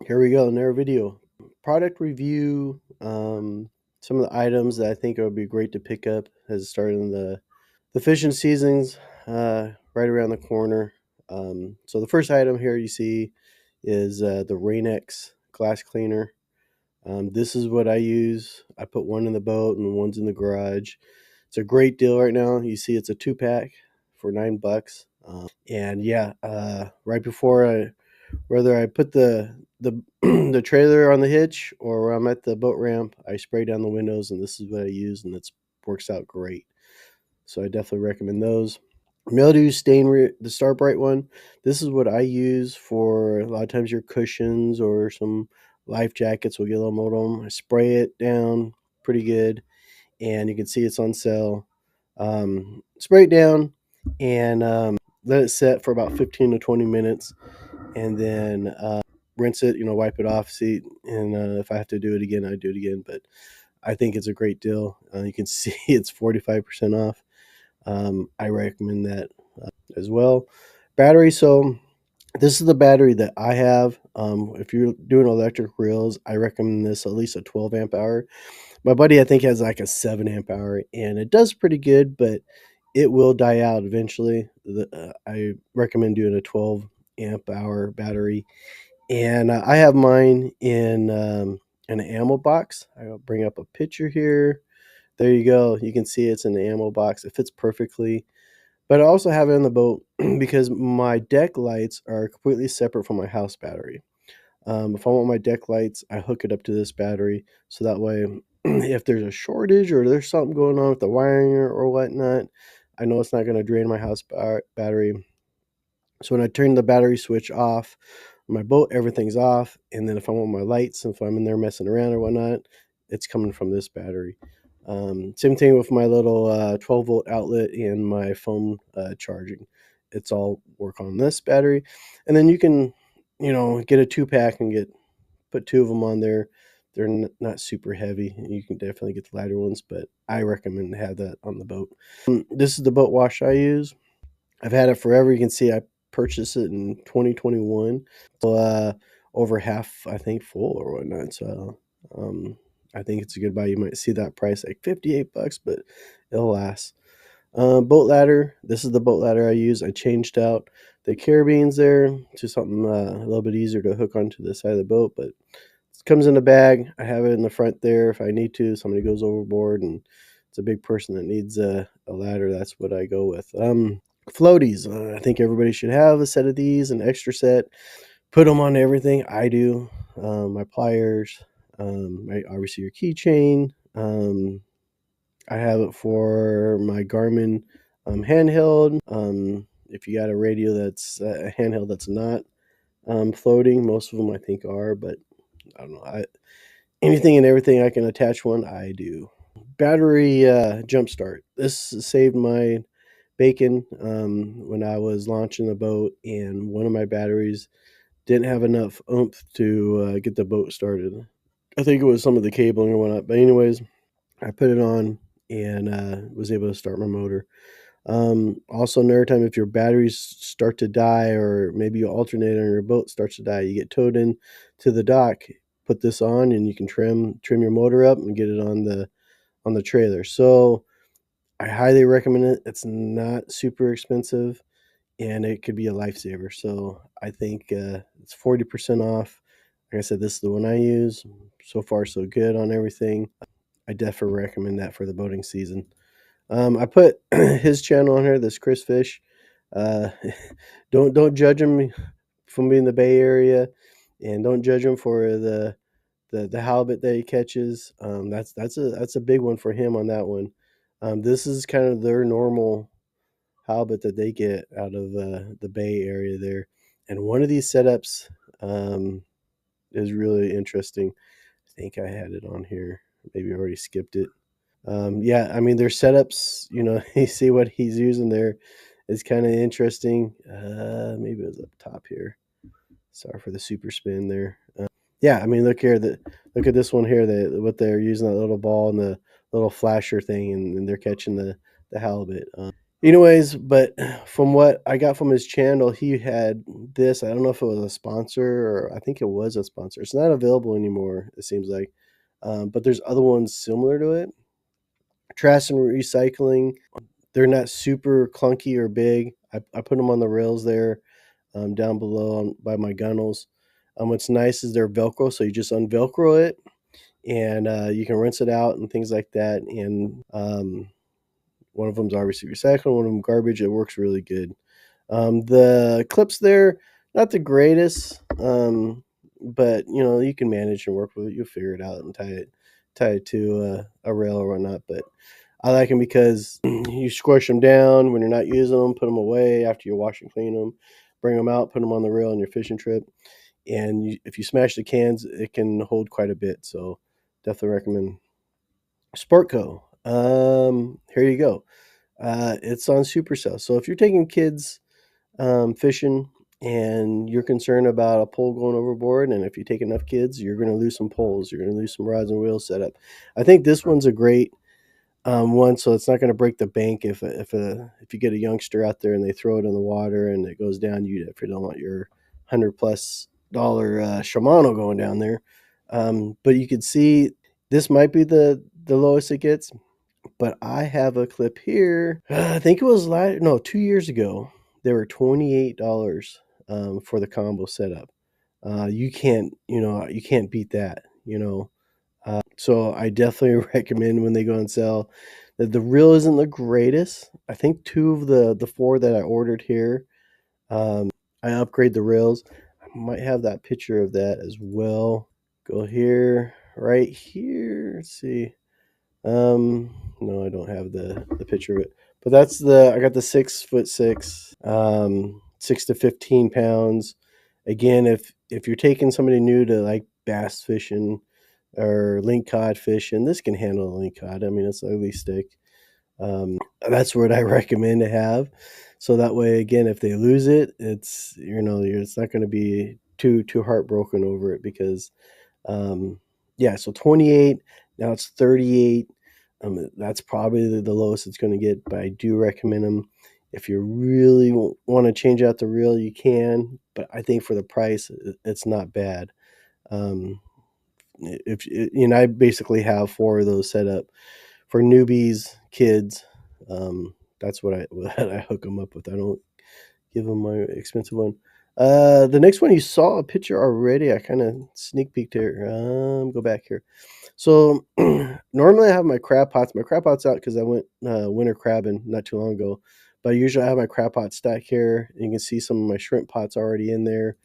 Here we go, another video. Product review. Some of the items that I think would be great to pick up as starting the fishing seasons right around the corner. So the first item here you see is the Rain-X glass cleaner. This is what I use. I put one in the boat and one's in the garage. It's a great deal right now. You see, it's a 2-pack for $9. And yeah, right before whether I put the the trailer on the hitch or I'm at the boat ramp, I spray down the windows, and this is what I use, and it works out great. So I definitely recommend those. Mildew stain, the Starbright one. This is what I use for a lot of times your cushions or some life jackets will get a little mold on 'em. I spray it down pretty good, and you can see it's on sale. Spray it down and let it set for about 15 to 20 minutes, and then rinse it, wipe it off, see, and if I have to do it again, I do it again. But I think it's a great deal. You can see it's 45% off. I recommend that as well. Battery. So this is the battery that I have. If you're doing electric reels, I recommend this at least a 12 amp hour. My buddy, I think, has like a 7 amp hour, and it does pretty good, but it will die out eventually. I recommend doing a 12 amp hour battery, and I have mine in an ammo box. I'll bring up a picture here. There you go. You can see it's in the ammo box. It fits perfectly. But I also have it in the boat because my deck lights are completely separate from my house battery. If I want my deck lights, I hook it up to this battery. So that way, if there's a shortage or there's something going on with the wiring or whatnot, I know it's not going to drain my house battery. So when I turn the battery switch off, my boat, everything's off. And then if I want my lights, if I'm in there messing around or whatnot, it's coming from this battery. Same thing with my little 12-volt outlet and my phone charging. It's all work on this battery. And then you can, get a 2-pack and put two of them on there. They're not super heavy. You can definitely get the lighter ones, but I recommend to have that on the boat. This is the boat wash I use. I've had it forever. You can see I purchased it in 2021. So over half, I think, full or whatnot. So I think it's a good buy. You might see that price like $58, but it'll last. Boat ladder. This is the boat ladder I use. I changed out the carabines there to something a little bit easier to hook onto the side of the boat, but it comes in a bag. I have it in the front there if I need to. Somebody goes overboard and it's a big person that needs a ladder. That's what I go with. Floaties. I think everybody should have a set of these, an extra set. Put them on everything. I do. My pliers. Obviously your keychain. I have it for my Garmin handheld. If you got a radio that's a handheld that's not floating, most of them I think are, but I don't know. Anything and everything I can attach one, I do. Battery jump start. This saved my bacon when I was launching the boat, and one of my batteries didn't have enough oomph to get the boat started. I think it was some of the cabling or whatnot. But anyways, I put it on and was able to start my motor. Also, another time, if your batteries start to die or maybe your alternator on your boat starts to die, you get towed in to the dock, put this on, and you can trim your motor up and get it on the trailer. So I highly recommend it. It's not super expensive, and it could be a lifesaver. So I think it's 40% off. Like I said, this is the one I use. So far, so good on everything. I definitely recommend that for the boating season. I put his channel on here. This Chris Fish. Uh, don't judge him from being in the Bay Area, and don't judge him for the halibut that he catches. That's a big one for him on that one. This is kind of their normal halibut that they get out of the Bay Area there, and one of these setups is really interesting. I think I had it on here. Maybe I already skipped it. Yeah, I mean, their setups, you see what he's using there is kind of interesting. Maybe it was up top here. Sorry for the super spin there. Yeah, I mean, look at this one here. What they're using, that little ball and the little flasher thing, and they're catching the halibut. Anyways, but from what I got from his channel, he had this. I don't know if it was a sponsor or I think it was a sponsor. It's not available anymore, it seems like. But there's other ones similar to it. Trash and recycling. They're not super clunky or big. I put them on the rails there, down below by my gunnels. What's nice is they're Velcro, so you just unvelcro it and you can rinse it out and things like that. And one of them's obviously recycled, one of them garbage. It works really good. The clips there, not the greatest, but you can manage and work with it. You'll figure it out and tie it to a rail or whatnot. But I like them because you squish them down when you're not using them, put them away after you wash and clean them, bring them out, put them on the rail on your fishing trip. And if you smash the cans, it can hold quite a bit. So definitely recommend Sportco. Here you go. It's on Supercell. So if you're taking kids fishing and you're concerned about a pole going overboard, and if you take enough kids, you're going to lose some poles. You're going to lose some rods and wheels setup. I think this one's a great one, so it's not going to break the bank if you get a youngster out there and they throw it in the water and it goes down. If you don't want your $100+ Shimano going down there, but you could see this might be the lowest it gets. But I have a clip here. I think it was 2 years ago. They were $28 for the combo setup. You can't beat that. So I definitely recommend when they go on sale. The reel isn't the greatest. I think two of the four that I ordered here, I upgrade the reels. I might have that picture of that as well. Go here, right here. Let's see. No, I don't have the picture of it, but I got the 6'6", 6 to 15 pounds. Again, if you're taking somebody new to like bass fishing or link cod fishing, this can handle a link cod. I mean, it's an ugly stick. That's what I recommend to have. So that way, again, if they lose it, it's not going to be too heartbroken over it because yeah, so 28, now it's 38. That's probably the lowest it's going to get, but I do recommend them. If you really want to change out the reel, you can, but I think for the price, it's not bad. Um, I basically have four of those set up for newbies, kids. That's what I hook them up with. I don't give them my expensive one. The next one you saw a picture already. I kind of sneak peeked here. Go back here. So normally I have my crab pots. My crab pots out because I went winter crabbing not too long ago. But usually I have my crab pot stack here. You can see some of my shrimp pots already in there.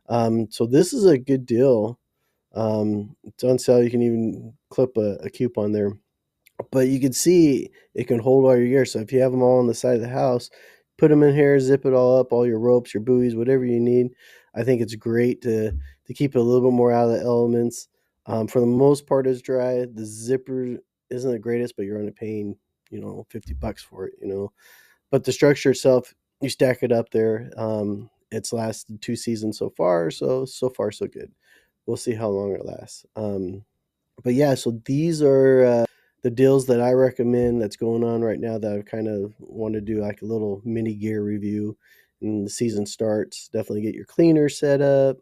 So this is a good deal. It's on sale. You can even clip a coupon there. But you can see it can hold all your gear. So if you have them all on the side of the house, put them in here, zip it all up, all your ropes, your buoys, whatever you need. I think it's great to keep it a little bit more out of the elements. For the most part, it's dry. The zipper isn't the greatest, but you're only paying $50 for it. But the structure itself, you stack it up there. It's lasted 2 seasons so far, so far so good. We'll see how long it lasts. But yeah, so these are the deals that I recommend that's going on right now that I kind of want to do like a little mini gear review. And the season starts. Definitely get your cleaner set up.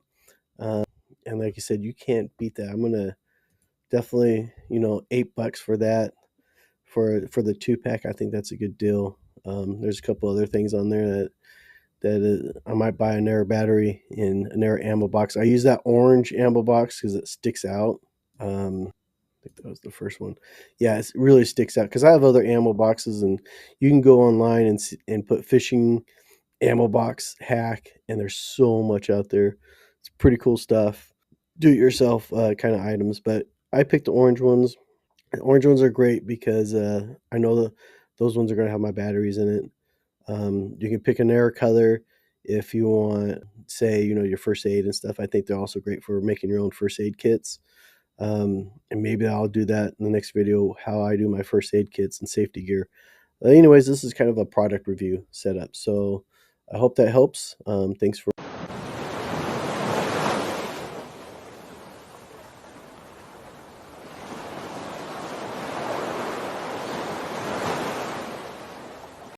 And like you said, you can't beat that. I'm gonna definitely $8 for that for the 2 pack. I think that's a good deal. There's a couple other things on there that I might buy an air battery in an air ammo box. I use that orange ammo box because it sticks out. I think that was the first one. Yeah, it really sticks out because I have other ammo boxes, and you can go online and put fishing ammo box hack, and there's so much out there. It's pretty cool stuff. Do it yourself kind of items, but I picked the orange ones. The orange ones are great because I know those ones are going to have my batteries in it. You can pick an air color if you want, say, your first aid and stuff. I think they're also great for making your own first aid kits. And maybe I'll do that in the next video, how I do my first aid kits and safety gear. Anyways, this is kind of a product review setup. So I hope that helps. Thanks for